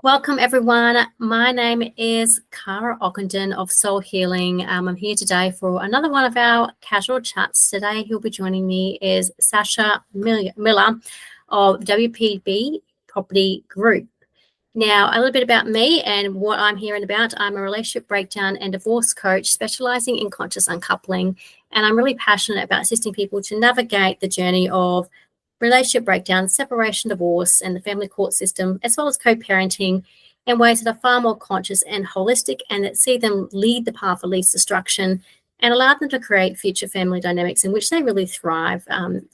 Welcome everyone. My name is Cara Ockendon of Soul Healing. I'm here today for another one of our casual chats. Today who'll be joining me is Sacha Miller of WPB Property Group. Now, a little bit about me and what I'm here and about. I'm a relationship breakdown and divorce coach specializing in conscious uncoupling, and I'm really passionate about assisting people to navigate the journey of relationship breakdown, separation, divorce, and the family court system, as well as co-parenting in ways that are far more conscious and holistic, and that see them lead the path of least destruction and allow them to create future family dynamics in which they really thrive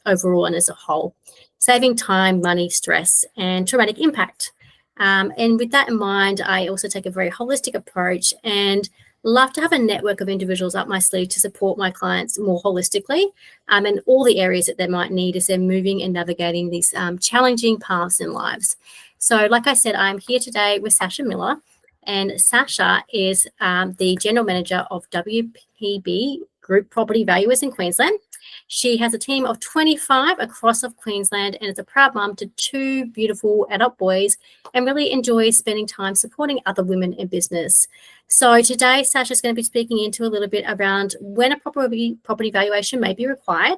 overall and as a whole, saving time, money, stress, and traumatic impact. And with that in mind, I also take a very holistic approach and love to have a network of individuals up my sleeve to support my clients more holistically and all the areas that they might need as they're moving and navigating these challenging paths in lives. So like I said, I'm here today with Sacha Miller, and Sacha is the General Manager of WPB Group Property Valuers in Queensland. She has a team of 25 across of Queensland and is a proud mum to two beautiful adult boys and really enjoys spending time supporting other women in business. So today, Sacha's going to be speaking into a little bit around when a property valuation may be required,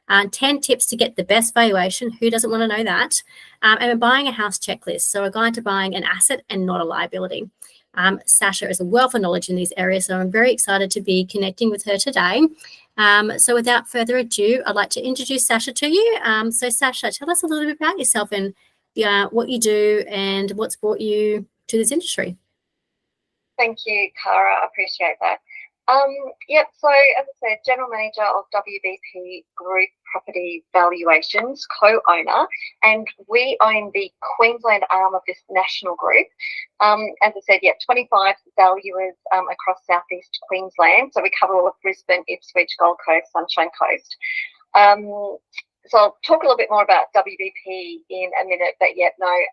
10 tips to get the best valuation, who doesn't want to know that, and buying a house checklist, so a guide to buying an asset and not a liability. Sacha is a wealth of knowledge in these areas, so I'm very excited to be connecting with her today. So without further ado, I'd like to introduce Sacha to you. So Sacha, tell us a little bit about yourself and what you do and what's brought you to this industry. Thank you, Cara. I appreciate that. So as I said, General Manager of WBP Group Property Valuations, co-owner, and we own the Queensland arm of this national group. As I said, 25 valuers across southeast Queensland. So we cover all of Brisbane, Ipswich, Gold Coast, Sunshine Coast. So I'll talk a little bit more about WBP in a minute, but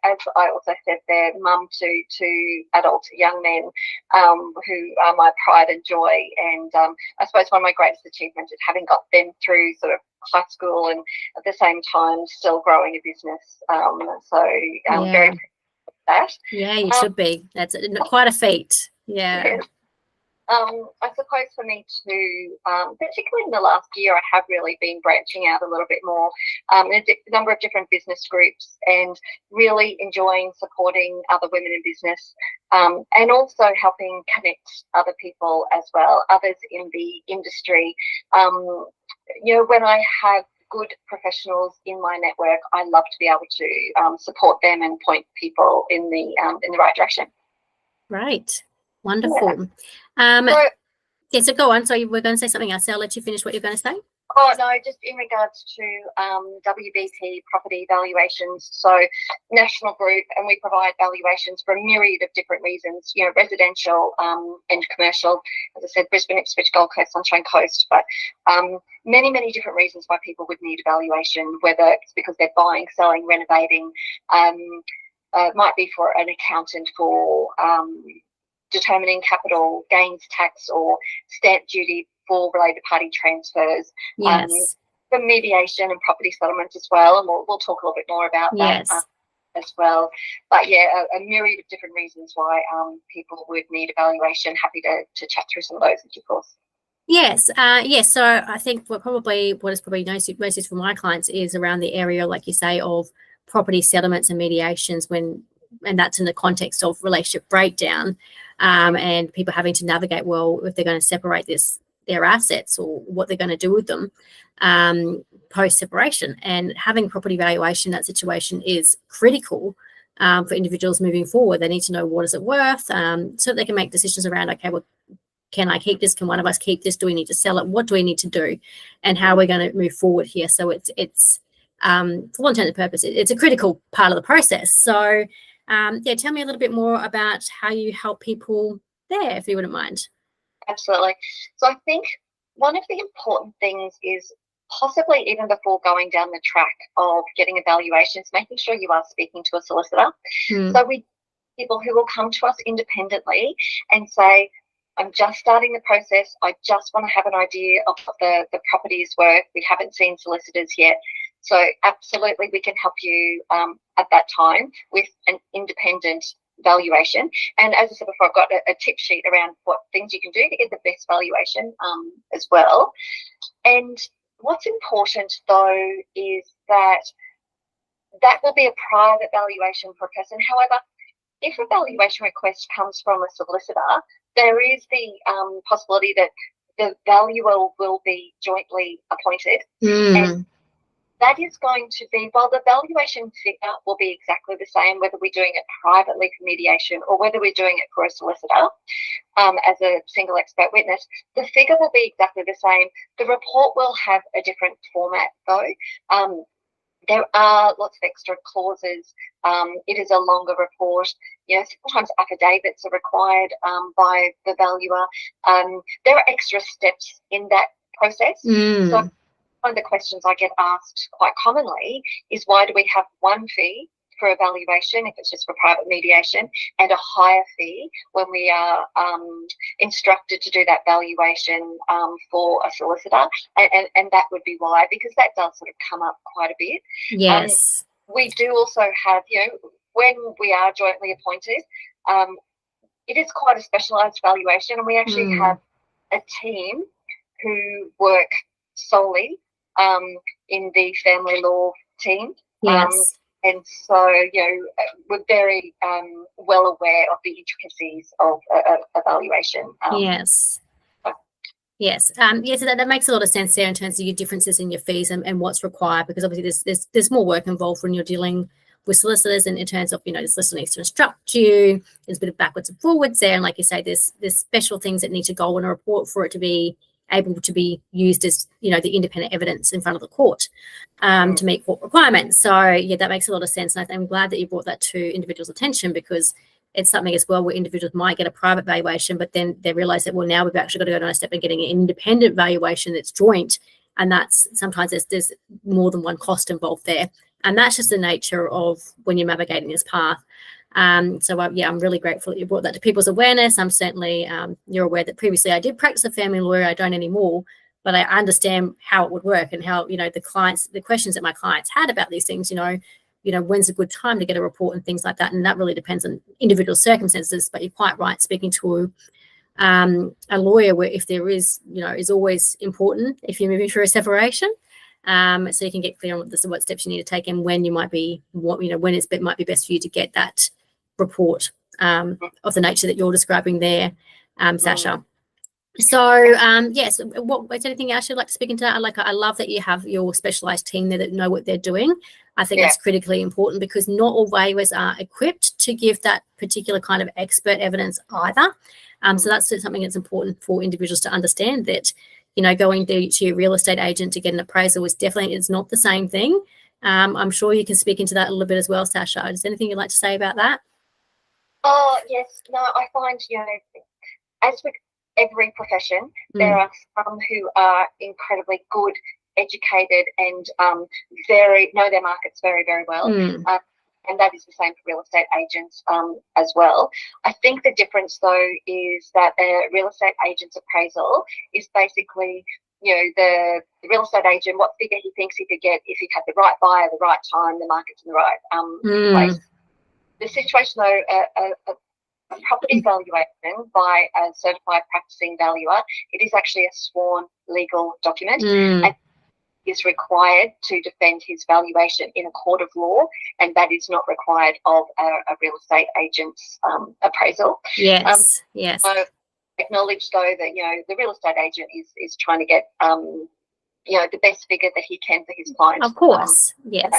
as I also said, they're mum to two adult young men who are my pride and joy. And I suppose one of my greatest achievements is having got them through sort of high school and at the same time still growing a business. I'm very proud of that. Yeah, you should be. That's quite a feat. Yeah. Yes. I suppose for me too, particularly in the last year, I have really been branching out a little bit more in a number of different business groups and really enjoying supporting other women in business and also helping connect other people as well, others in the industry. When I have good professionals in my network, I love to be able to support them and point people in the right direction. Right. Wonderful. So go on. So we're going to say something else. So I'll let you finish what you're going to say. Oh, no, just in regards to WBP Property Valuations, so national group, and we provide valuations for a myriad of different reasons, residential and commercial, as I said, Brisbane, Ipswich, Gold Coast, Sunshine Coast, but many, many different reasons why people would need a valuation, whether it's because they're buying, selling, renovating, might be for an accountant for determining capital gains tax or stamp duty for related party transfers, yes. For mediation and property settlement as well, and we'll talk a little bit more about that as well. But a myriad of different reasons why people would need a valuation. Happy to chat through some of those, of course. Yes, so I think what is probably most useful for my clients is around the area, like you say, of property settlements and mediations, and that's in the context of relationship breakdown, and people having to navigate well if they're going to separate their assets or what they're going to do with them post separation. And having property valuation in that situation is critical for individuals moving forward. They need to know what is it worth, so that they can make decisions around, okay, well, can I keep this? Can one of us keep this? Do we need to sell it? What do we need to do? And how we're going to move forward here. So it's for all intents and purposes, it's a critical part of the process. So tell me a little bit more about how you help people there, if you wouldn't mind. Absolutely. So I think one of the important things is possibly even before going down the track of getting evaluations, making sure you are speaking to a solicitor. So we people who will come to us independently and say, I'm just starting the process. I just want to have an idea of what the property is worth. We haven't seen solicitors yet. So absolutely we can help you at that time with an independent valuation. And as I said before, I've got a tip sheet around what things you can do to get the best valuation as well. And what's important, though, is that will be a private valuation for a person. However, if a valuation request comes from a solicitor, there is the possibility that the valuer will be jointly appointed. And that is going to be, while the valuation figure will be exactly the same, whether we're doing it privately for mediation or whether we're doing it for a solicitor as a single expert witness, the figure will be exactly the same. The report will have a different format, though. There are lots of extra clauses. It is a longer report. Sometimes affidavits are required by the valuer. There are extra steps in that process. So one of the questions I get asked quite commonly is, why do we have one fee for a valuation if it's just for private mediation, and a higher fee when we are instructed to do that valuation for a solicitor? And that would be why, because that does sort of come up quite a bit. Yes. We do also have, when we are jointly appointed, it is quite a specialised valuation, and we actually have a team who work solely in the family law team. Yes. And so, we're very well aware of the intricacies of a valuation. Yes. Yes. So that makes a lot of sense there in terms of your differences in your fees and what's required, because obviously there's more work involved when you're dealing with solicitors, and in terms of, the solicitor needs to instruct you. There's a bit of backwards and forwards there, and like you say, there's special things that need to go in a report for it to be able to be used as, the independent evidence in front of the court to meet court requirements. So, yeah, that makes a lot of sense. And I'm glad that you brought that to individuals' attention, because it's something as well where individuals might get a private valuation, but then they realise that, well, now we've actually got to go down a step and getting an independent valuation that's joint. And that's sometimes there's more than one cost involved there. And that's just the nature of when you're navigating this path. I'm really grateful that you brought that to people's awareness. I'm certainly, you're aware that previously I did practice a family lawyer. I don't anymore, but I understand how it would work and how, the questions that my clients had about these things, when's a good time to get a report and things like that. And that really depends on individual circumstances. But you're quite right, speaking to a lawyer, where if there is, is always important if you're moving through a separation. So you can get clear on what steps you need to take and when you might be, when it might be best for you to get that report of the nature that you're describing there, Sacha. So, yes, is there anything else you'd like to speak into that? I love that you have your specialised team there that know what they're doing. I think that's critically important, because not all valuers are equipped to give that particular kind of expert evidence either. So that's something that's important for individuals to understand, that, going to your real estate agent to get an appraisal is not the same thing. I'm sure you can speak into that a little bit as well, Sacha. Is there anything you'd like to say about that? Oh, yes. No, I find, as with every profession, there are some who are incredibly good, educated, and know their markets very, very well. And that is the same for real estate agents as well. I think the difference, though, is that a real estate agent's appraisal is basically, the real estate agent, what figure he thinks he could get if he had the right buyer, the right time, the market's in the right place. The situation, though, a property valuation by a certified practicing valuer, it is actually a sworn legal document and is required to defend his valuation in a court of law, and that is not required of a real estate agent's appraisal. Yes, yes. So acknowledge, though, that, the real estate agent is trying to get, the best figure that he can for his client. Of course, yes.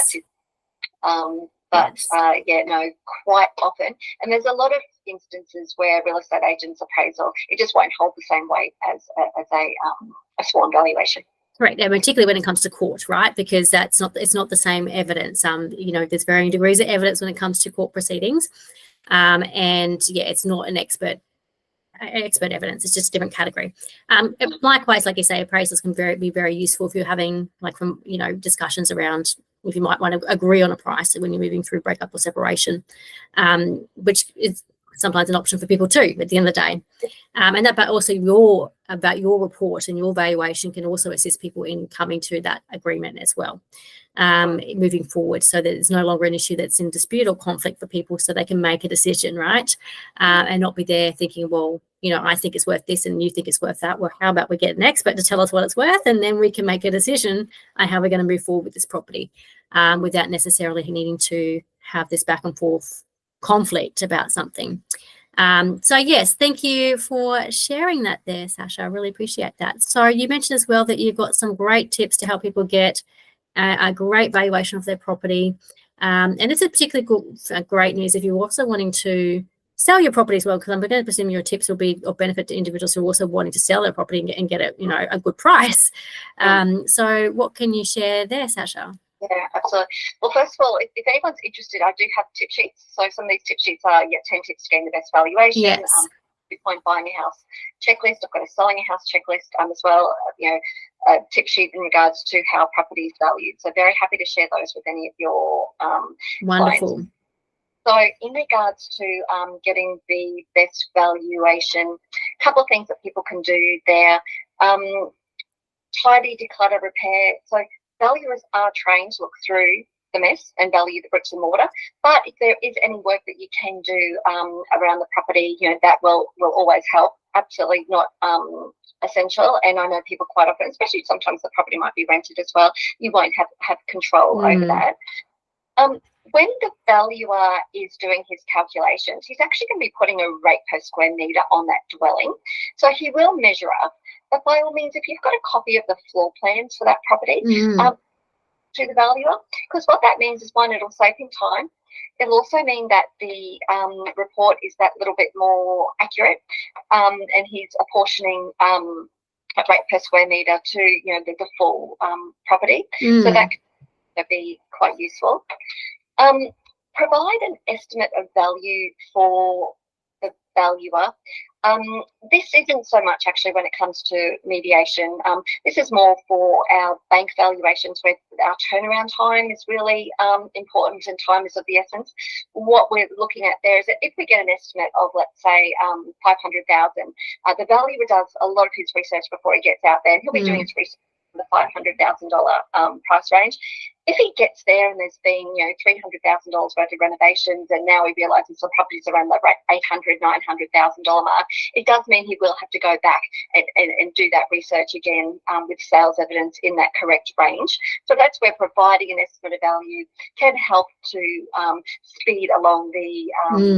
That's it. Quite often, and there's a lot of instances where real estate agents' appraisal, it just won't hold the same weight as a sworn valuation. Correct, and particularly when it comes to court, right? Because it's not the same evidence. There's varying degrees of evidence when it comes to court proceedings, it's not an expert evidence. It's just a different category. Likewise, like you say, appraisals can be very useful if you're having discussions around if you might want to agree on a price when you're moving through breakup or separation, which is sometimes an option for people too at the end of the day. But also your about your report and your valuation can also assist people in coming to that agreement as well, moving forward, so that it's no longer an issue that's in dispute or conflict for people, so they can make a decision, right? And not be there thinking, well, I think it's worth this and you think it's worth that. Well, how about we get an expert to tell us what it's worth, and then we can make a decision on how we're going to move forward with this property, without necessarily needing to have this back and forth conflict about something. So yes, thank you for sharing that there, Sacha. I really appreciate that. So you mentioned as well that you've got some great tips to help people get a great valuation of their property. And it's a particularly great news if you're also wanting to sell your property as well, because I'm going to presume your tips will be of benefit to individuals who are also wanting to sell their property and get it, a good price. So what can you share there, Sacha? Yeah, absolutely. Well, first of all, if anyone's interested, I do have tip sheets. So some of these tip sheets are 10 tips to gain the best valuation. Yes. Point buying a house checklist. I've got a selling a house checklist as well. A tip sheet in regards to how property is valued. So very happy to share those with any of your Wonderful. clients. So in regards to getting the best valuation, a couple of things that people can do there. Tidy, declutter, repair. So valuers are trained to look through the mess and value the bricks and mortar. But if there is any work that you can do around the property, that will always help. Absolutely not essential. And I know people quite often, especially sometimes the property might be rented as well, you won't have control over that. When the valuer is doing his calculations, he's actually going to be putting a rate per square metre on that dwelling. So he will measure up. But by all means, if you've got a copy of the floor plans for that property, to the valuer, because what that means is, one, it'll save him time. It'll also mean that the report is that little bit more accurate, and he's apportioning a rate per square metre to the full property. So that can be quite useful. Provide an estimate of value for the valuer. This isn't so much actually when it comes to mediation. This is more for our bank valuations, where our turnaround time is really important and time is of the essence. What we're looking at there is that if we get an estimate of, let's say, 500,000, the valuer does a lot of his research before he gets out there, and he'll be doing his research in the $500,000 price range. If he gets there and there's been, $300,000 worth of renovations, and now he realises the property's around the $800,000, $900,000 mark, it does mean he will have to go back and do that research again with sales evidence in that correct range. So that's where providing an estimate of value can help to speed along the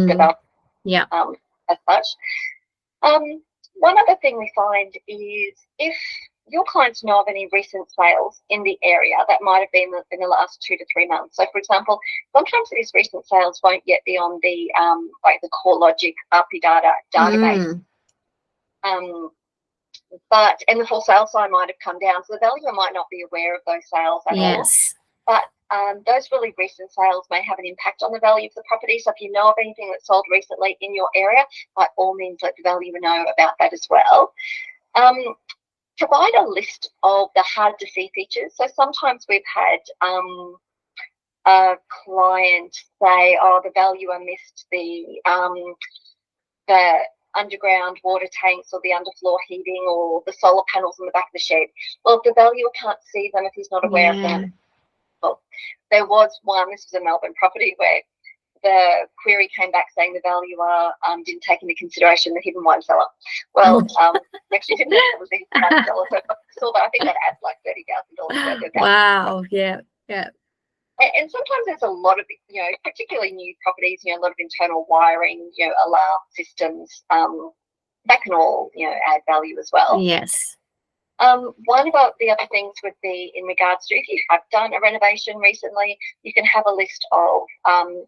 development as such. One other thing we find is, if your clients know of any recent sales in the area that might have been in the last 2 to 3 months. So, for example, sometimes these recent sales won't yet be on the the CoreLogic RP data database. And the full sale sign might have come down, so the valuer might not be aware of those sales at all. But those really recent sales may have an impact on the value of the property. So if you know of anything that's sold recently in your area, by all means let the valuer know about that as well. Provide a list of the hard to see features. So sometimes we've had a client say, the valuer missed the underground water tanks or the underfloor heating or the solar panels on the back of the shed. Well, if the valuer can't see them, if he's not aware of them, well, there was one, this was a Melbourne property, where the query came back saying the valuer didn't take into consideration the hidden wine cellar. Well, actually didn't have the hidden wine cellar, so I think that adds like $30,000 worth of value. Wow, yeah. And sometimes there's a lot of, particularly new properties, a lot of internal wiring, alarm systems, that can all, add value as well. Yes. One of the other things would be in regards to, if you have done a renovation recently, you can have a list of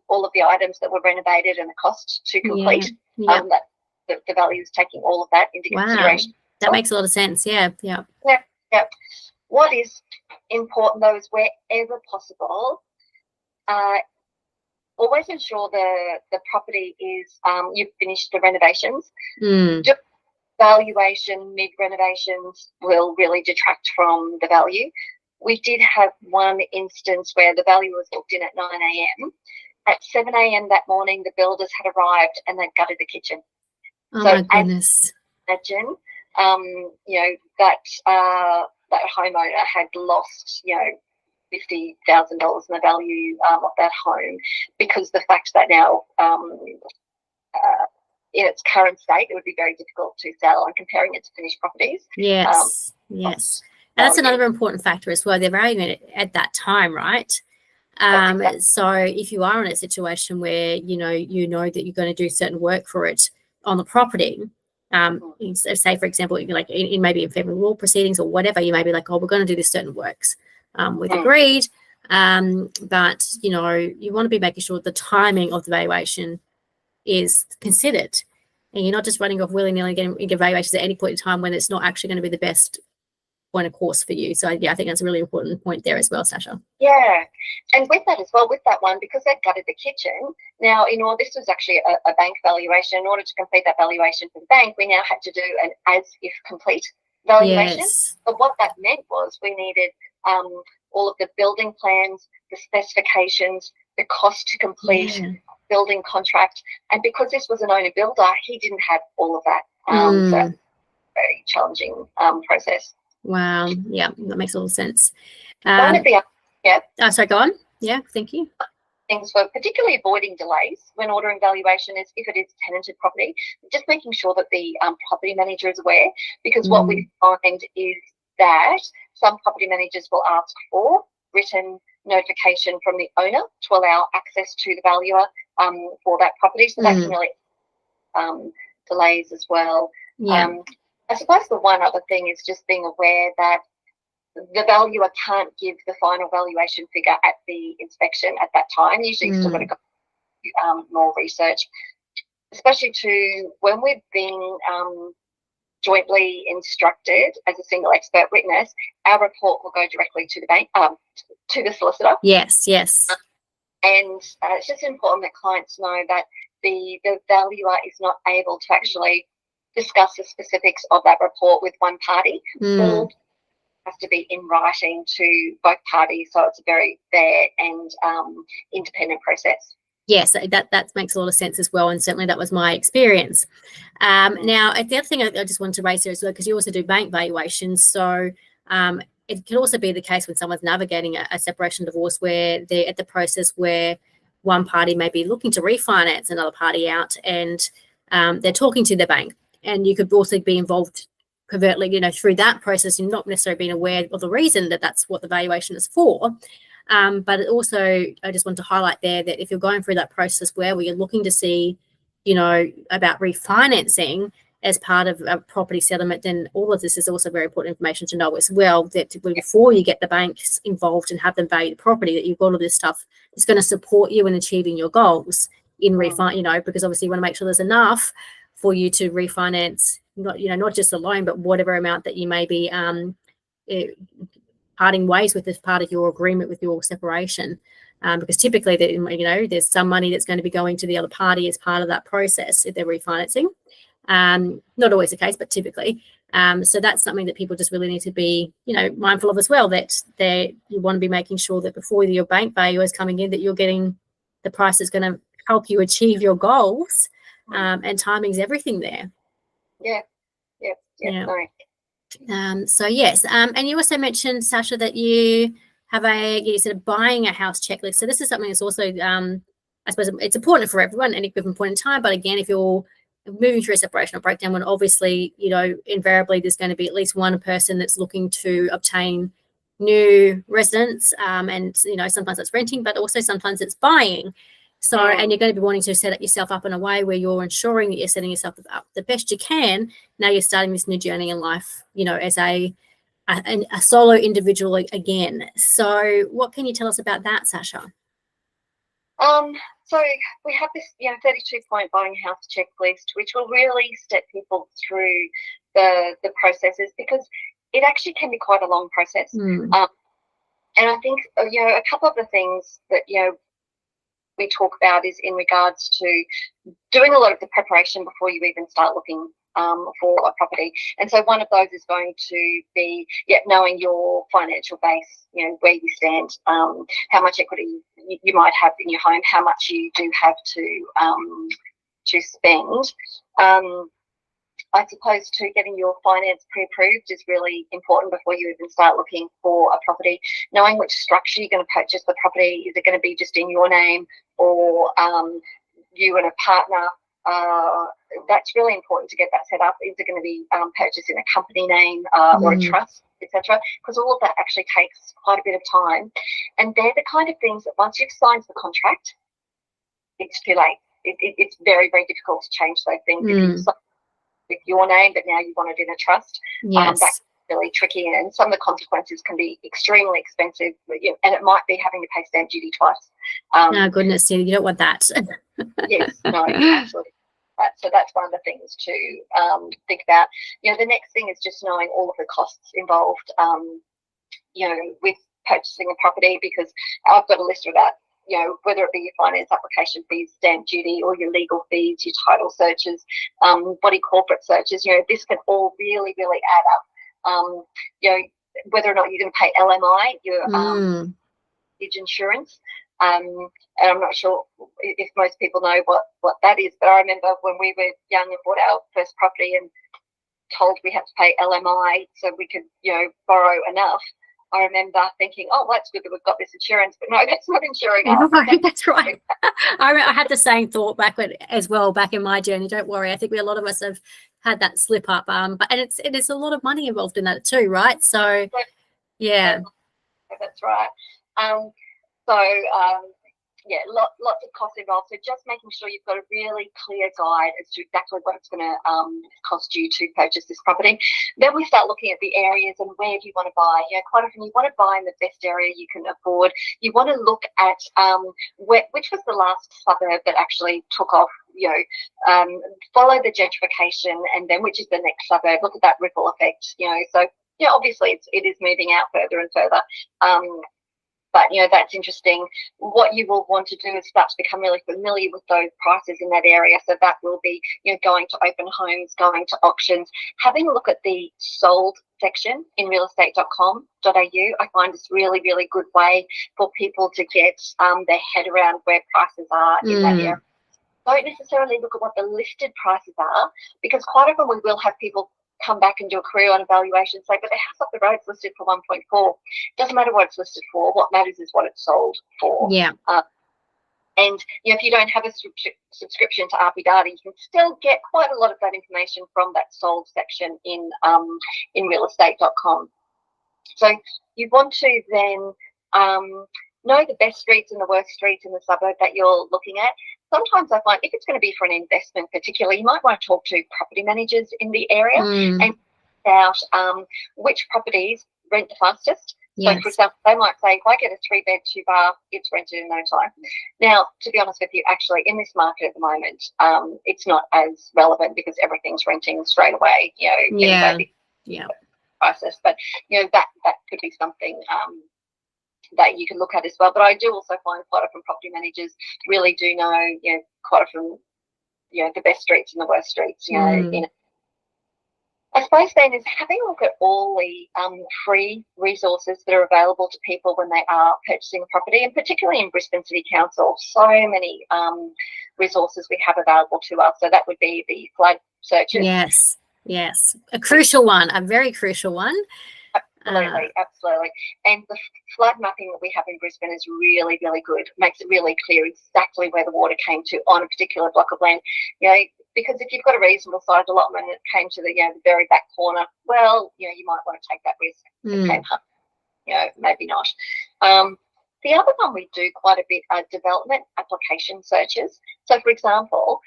all of the items that were renovated and the cost to complete. That the value is taking all of that into consideration. That makes a lot of sense. Yeah. What is important though is, wherever possible, always ensure the property is you've finished the renovations. Valuation mid-renovations will really detract from the value. We did have one instance where the valuer was booked in at 9 a.m. At 7 a.m. that morning, the builders had arrived and they'd gutted the kitchen. Oh, my goodness. Imagine that homeowner had lost, $50,000 in the value of that home, because the fact that now in its current state, it would be very difficult to sell, and comparing it to finished properties. Yes. And that's another important factor as well. They're valuing it at that time, right? Exactly. So if you are in a situation where you know that you're going to do certain work for it on the property, say for example, like in maybe in family law proceedings or whatever, you may be like, oh, we're going to do this certain works. We've agreed, but you want to be making sure the timing of the valuation is considered, and you're not just running off willy-nilly getting valuations at any point in time when it's not actually going to be the best point of course for you. So yeah, I think that's a really important point there as well, Sacha. Yeah, and with that as well, with that one, because they've gutted the kitchen, now this was actually a bank valuation. In order to complete that valuation for the bank, we now had to do an as-if complete valuation. Yes. But what that meant was we needed all of the building plans, the specifications, the cost to complete, building contract, and because this was an owner builder, he didn't have all of that. So very challenging process. Wow. Yeah, that makes a lot of sense. One of the sorry, go on. Yeah, thank you. Things for particularly avoiding delays when ordering valuation is if it is tenanted property, just making sure that the property manager is aware, because what we find is that some property managers will ask for written notification from the owner to allow access to the valuer for that property. So that can really delays as well. I suppose the one other thing is just being aware that the valuer can't give the final valuation figure at the inspection at that time. Usually you've still got to go more research, especially to when we've been jointly instructed as a single expert witness, our report will go directly to the bank, to the solicitor. Yes. And it's just important that clients know that the valuer is not able to actually discuss the specifics of that report with one party. All has to be in writing to both parties, so it's a very fair and independent process. Yes, that makes a lot of sense as well, and certainly that was my experience. Now, the other thing I just wanted to raise here as well, because you also do bank valuations, so it can also be the case when someone's navigating a separation divorce where they're at the process where one party may be looking to refinance another party out, and they're talking to the bank, and you could also be involved covertly, through that process, and not necessarily being aware of the reason that that's what the valuation is for. But also, I just want to highlight there that if you're going through that process where you're looking to see, about refinancing as part of a property settlement, then all of this is also very important information to know as well, that before you get the banks involved and have them value the property, that you've got all this stuff that's going to support you in achieving your goals in refinance, because obviously you want to make sure there's enough for you to refinance, not just a loan, but whatever amount that you may be parting ways with as part of your agreement with your separation, because typically there's some money that's going to be going to the other party as part of that process if they're refinancing. Not always the case, but typically. So that's something that people just really need to be mindful of as well, that you want to be making sure that before your bank valuer is coming in, that you're getting the price that's going to help you achieve your goals, and timing's everything there. So yes, and you also mentioned, Sacha, that you have you said buying a house checklist. So this is something that's also, I suppose it's important for everyone at any given point in time. But again, if you're moving through a separation or breakdown, when obviously, invariably there's going to be at least one person that's looking to obtain new residence, and sometimes it's renting, but also sometimes it's buying. So, and you're going to be wanting to set yourself up in a way where you're ensuring that you're setting yourself up the best you can. Now you're starting this new journey in life, as a solo individual again. So what can you tell us about that, Sacha? So we have this 32-point buying a house checklist, which will really step people through the processes, because it actually can be quite a long process. And I think a couple of the things that we talk about is in regards to doing a lot of the preparation before you even start looking for a property. And so one of those is going to be knowing your financial base, where you stand, how much equity you might have in your home, how much you do have to spend. I suppose too, getting your finance pre-approved is really important before you even start looking for a property. Knowing which structure you're going to purchase the property. Is it going to be just in your name, or you and a partner? That's really important to get that set up. Is it going to be purchased in a company name or a trust, etc.? Because all of that actually takes quite a bit of time. And they're the kind of things that once you've signed the contract, it's too late. It's very, very difficult to change those things. If you sign with your name, but now you want it in a trust, that's really tricky. And some of the consequences can be extremely expensive, and it might be having to pay stamp duty twice. Oh, goodness, you don't want that. Yes, no, absolutely. So that's one of the things to think about. The next thing is just knowing all of the costs involved, with purchasing a property, because I've got a list of that. Whether it be your finance application fees, stamp duty, or your legal fees, your title searches, body corporate searches, this can all really, really add up. Whether or not you're going to pay LMI, your mortgage insurance. And I'm not sure if most people know what that is, but I remember when we were young and bought our first property and told we had to pay LMI so we could, borrow enough. I remember thinking, oh, well, that's good that we've got this insurance, but no, that's not insuring us. No, that's right. I had the same thought back in my journey. Don't worry, I think a lot of us have had that slip up. And it's a lot of money involved in that too, right? So, yeah, that's right. Lots of costs involved. So just making sure you've got a really clear guide as to exactly what it's going to cost you to purchase this property. Then we start looking at the areas and where do you want to buy. Quite often you want to buy in the best area you can afford. You want to look at which was the last suburb that actually took off. Follow the gentrification, and then which is the next suburb. Look at that ripple effect. So obviously it is moving out further and further. But, that's interesting. What you will want to do is start to become really familiar with those prices in that area. So that will be, going to open homes, going to auctions, having a look at the sold section in realestate.com.au. I find this really, really good way for people to get their head around where prices are in that area. Don't necessarily look at what the listed prices are, because quite often we will have people come back and do a query on evaluation, say, but the house up the road is listed for 1.4. Doesn't matter what it's listed for. What matters is what it's sold for. Yeah. And if you don't have a subscription to RP Data, you can still get quite a lot of that information from that sold section in realestate.com. So you want to then know the best streets and the worst streets in the suburb that you're looking at. Sometimes I find if it's going to be for an investment particularly, you might want to talk to property managers in the area and find out which properties rent the fastest. Yes. So, for example, they might say, if I get a 3-bed, 2-bar, it's rented in no time. Now, to be honest with you, actually, in this market at the moment, it's not as relevant because everything's renting straight away, prices. But, that could be something that you can look at as well. But I do also find quite often property managers really do know, quite often, the best streets and the worst streets, I suppose then is having a look at all the free resources that are available to people when they are purchasing a property, and particularly in Brisbane City Council, so many resources we have available to us. So that would be the flood searches. Yes, a crucial one, a very crucial one. Absolutely. And the flood mapping that we have in Brisbane is really, really good. Makes it really clear exactly where the water came to on a particular block of land. Because if you've got a reasonable sized allotment and it came to the very back corner, well, you might want to take that risk. It came up, maybe not. The other one we do quite a bit are development application searches. So, for example,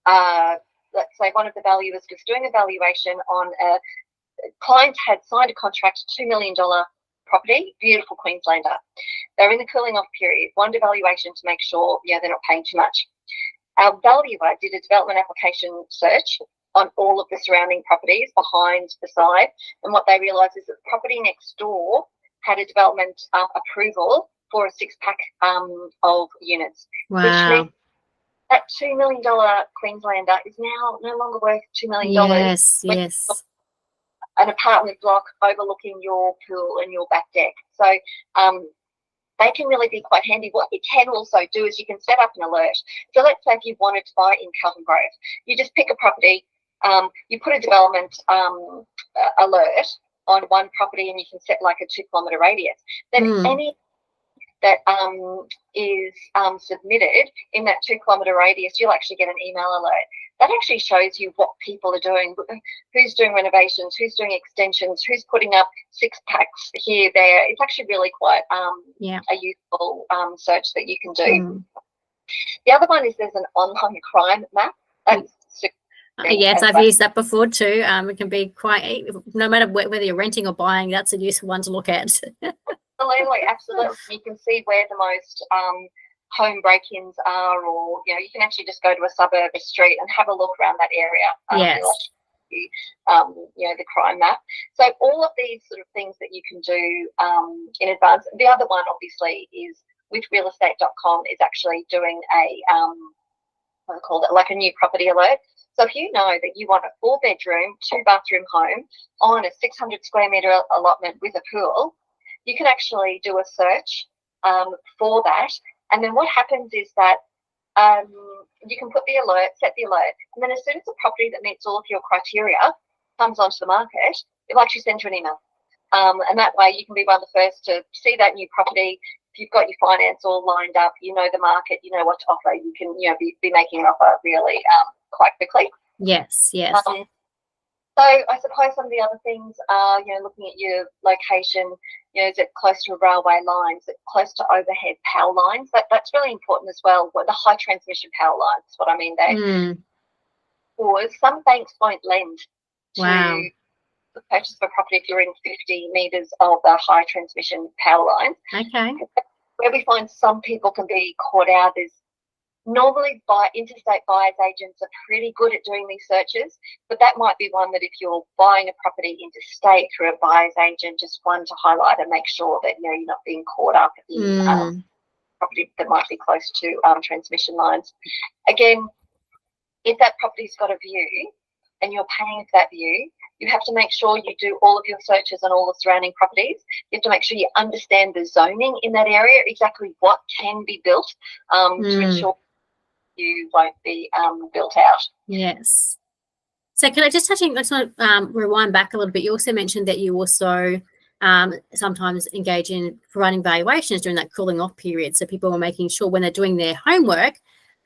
let's say one of the valuers was doing a valuation on a client had signed a contract, $2 million property, beautiful Queenslander. They're in the cooling off period, wanted evaluation to make sure, they're not paying too much. Our valuer did a development application search on all of the surrounding properties behind the side, and what they realised is that the property next door had a development approval for a 6-pack of units. Wow. Which means that $2 million Queenslander is now no longer worth $2 million. Yes. An apartment block overlooking your pool and your back deck. So they can really be quite handy. What you can also do is you can set up an alert. So let's say if you wanted to buy in Carlton Grove, you just pick a property you put a development alert on one property and you can set like a 2-kilometre radius, then any that is submitted in that 2-kilometre radius, you'll actually get an email alert. That actually shows you what people are doing, who's doing renovations, who's doing extensions, who's putting up 6-packs here, there. It's actually really quite a useful search that you can do. The other one is there's an online crime map. That's yes, I've used that before too. It can be quite, no matter whether you're renting or buying, that's a useful one to look at. Absolutely. You can see where the most home break-ins are, or you can actually just go to a suburb, a street, and have a look around that area. Yes. The crime map. So all of these sort of things that you can do in advance. The other one, obviously, is with realestate.com is actually doing a what I call it, like a new property alert. So if you know that you want a 4-bedroom, 2-bathroom home on a 600 square metre allotment with a pool, you can actually do a search for that. And then what happens is that you can put the alert, set the alert, and then as soon as a property that meets all of your criteria comes onto the market, it'll actually send you an email. And that way you can be one of the first to see that new property. If you've got your finance all lined up, you know the market, you know what to offer, you can be making an offer really quite quickly. Yes. So I suppose some of the other things are, looking at your location, is it close to a railway line? Is it close to overhead power lines? That's really important as well. The high transmission power lines is what I mean there. Or some banks won't lend to the purchase of a property if you're in 50 metres of the high transmission power lines. Okay. Where we find some people can be caught out is normally interstate buyers agents are pretty good at doing these searches, but that might be one that if you're buying a property interstate through a buyer's agent, just one to highlight and make sure that you're not being caught up in property that might be close to transmission lines. Again, if that property's got a view and you're paying for that view, you have to make sure you do all of your searches on all the surrounding properties. You have to make sure you understand the zoning in that area, exactly what can be built to ensure you won't be built out. Yes. So can I just let's rewind back a little bit. You also mentioned that you also sometimes engage in providing valuations during that cooling off period. So people are making sure when they're doing their homework,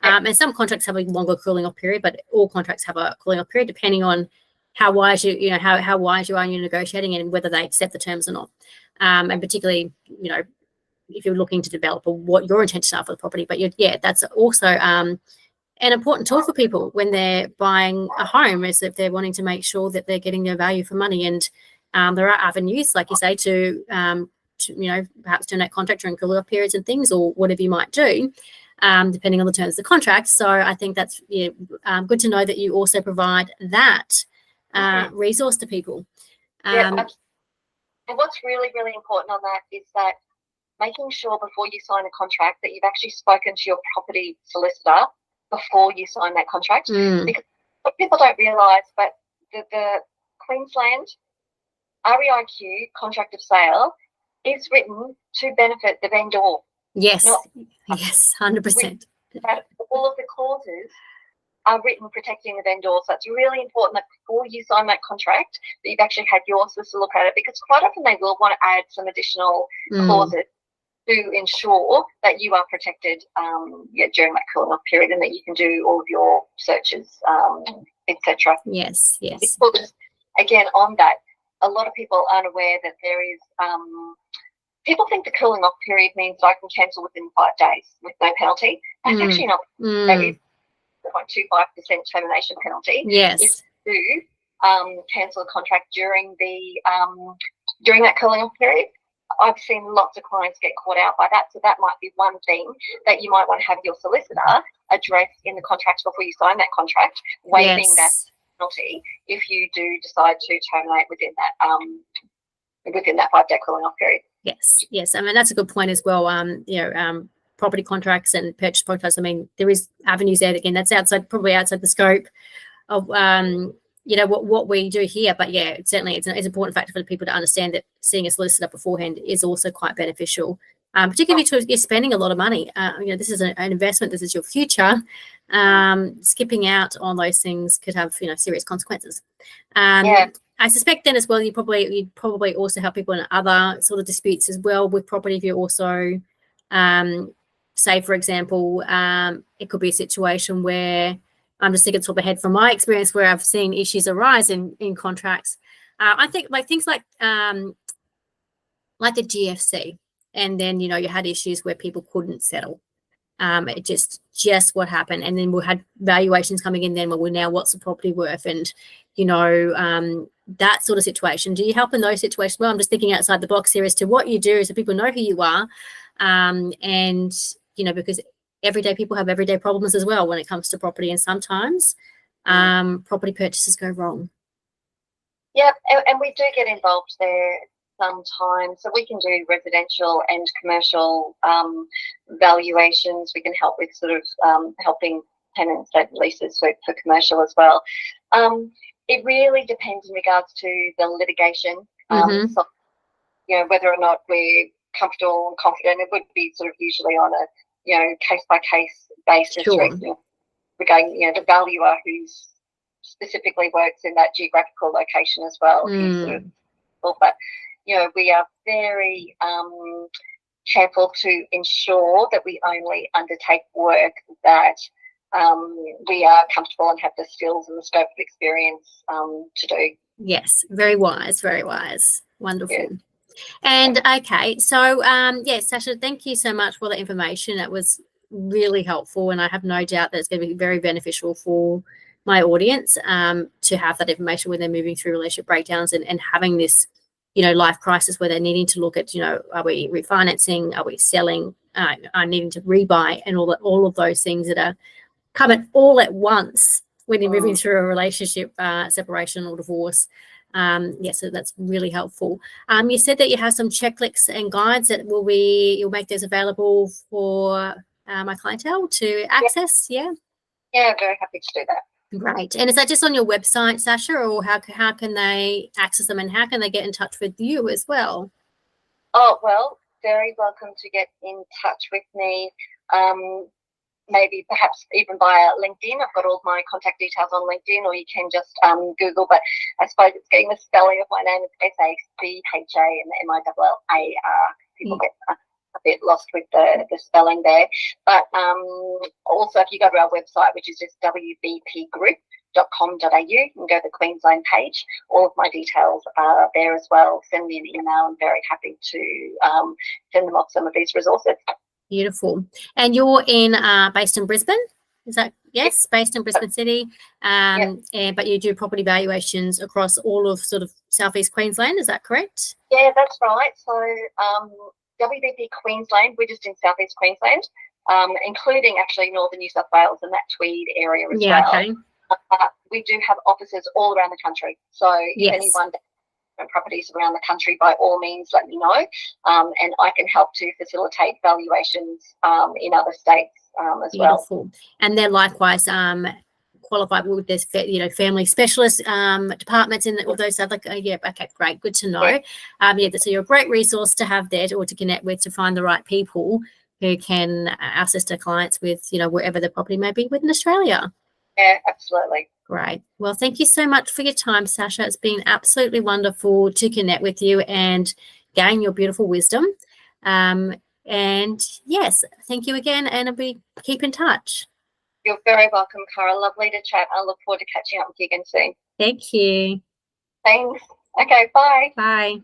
and some contracts have a longer cooling off period, but all contracts have a cooling off period depending on how wise how wise you are in your negotiating and whether they accept the terms or not. And particularly, if you're looking to develop or what your intentions are for the property. But that's also an important tool for people when they're buying a home, is if they're wanting to make sure that they're getting their value for money. And there are avenues, like you say, to perhaps terminate contract during cooling off periods and things, or whatever you might do, depending on the terms of the contract. So I think that's good to know that you also provide that resource to people. And what's really, really important on that is that making sure before you sign a contract that you've actually spoken to your property solicitor before you sign that contract. Because what people don't realise, but the Queensland REIQ contract of sale is written to benefit the vendor. Yes, 100%. All of the clauses are written protecting the vendor. So it's really important that before you sign that contract that you've actually had your solicitor look at it, because quite often they will want to add some additional clauses to ensure that you are protected during that cooling off period and that you can do all of your searches, etc. Yes. Because, again, on that, a lot of people aren't aware that there is people think the cooling off period means I can cancel within 5 days with no penalty. That's actually not. That is 0.25% termination penalty. Yes. If you do cancel a contract during that cooling off period, I've seen lots of clients get caught out by that. So that might be one thing that you might want to have your solicitor address in the contract before you sign that contract, waiving that penalty if you do decide to terminate within that 5-day cooling off period. Yes. I mean, that's a good point as well. Property contracts and purchase contracts. I mean, there is avenues there. Again, that's probably outside the scope of what we do here. But certainly it's an important factor for the people to understand that seeing a solicitor beforehand is also quite beneficial particularly if you're spending a lot of money. This is an investment. This is your future. Skipping out on those things could have, serious consequences. I suspect then as well, you'd probably also help people in other sort of disputes as well with property. If you also, say, for example, it could be a situation where I'm just thinking top of head from my experience where I've seen issues arise in contracts. I think things like the GFC, and then you had issues where people couldn't settle. It just what happened, and then we had valuations coming in. Then, well, now what's the property worth, and that sort of situation. Do you help in those situations? Well, I'm just thinking outside the box here as to what you do, so people know who you are, and because everyday people have everyday problems as well when it comes to property, and sometimes property purchases go wrong. Yeah, and we do get involved there sometimes. So we can do residential and commercial valuations. We can help with sort of helping tenants get leases for commercial as well. It really depends in regards to the litigation. So, whether or not we're comfortable and confident, it would be sort of usually on a case-by-case basis. Sure. Regarding the valuer who's specifically works in that geographical location as well. But we are very careful to ensure that we only undertake work that we are comfortable and have the skills and the scope of experience to do. Yes, very wise, very wise. Wonderful. Yeah. And okay, so Sacha, thank you so much for the information. That was really helpful, and I have no doubt that it's going to be very beneficial for my audience to have that information when they're moving through relationship breakdowns and having this life crisis where they're needing to look at are we refinancing, are we selling, are needing to rebuy, and all of those things that are coming all at once when you're moving through a relationship separation or divorce. So that's really helpful. You said that you have some checklists and guides that you'll make those available for my clientele to access. Yeah, very happy to do that. Great. And is that just on your website, Sacha, or how can they access them, and how can they get in touch with you as well? Oh, well, very welcome to get in touch with me. Maybe perhaps even via LinkedIn. I've got all my contact details on LinkedIn, or you can just Google, but I suppose it's getting the spelling of my name. It's SACHA and MILLAR. People get a bit lost with the spelling there. But also, if you go to our website, which is just wbpgroup.com.au, you can go to the Queensland page. All of my details are there as well. Send me an email. I'm very happy to send them off some of these resources. Beautiful. And you're based in Brisbane? Is that yes? Based in Brisbane City, but you do property valuations across all of sort of southeast Queensland. Is that correct? Yeah, that's right. So WBP Queensland, we're just in southeast Queensland, including actually northern New South Wales and that Tweed area as well. Okay. We do have offices all around the country. So if anyone properties around the country, by all means let me know, and I can help to facilitate valuations in other states as well. And they're likewise qualified with this family specialist departments in all those other okay, great, good to know. So you're a great resource to have there or to connect with, to find the right people who can assist our clients with wherever the property may be within Australia. Yeah, absolutely. Great. Well, thank you so much for your time, Sacha. It's been absolutely wonderful to connect with you and gain your beautiful wisdom. And yes, thank you again, and keep in touch. You're very welcome, Cara. Lovely to chat. I look forward to catching up with you again soon. Thank you. Thanks. Okay, bye. Bye.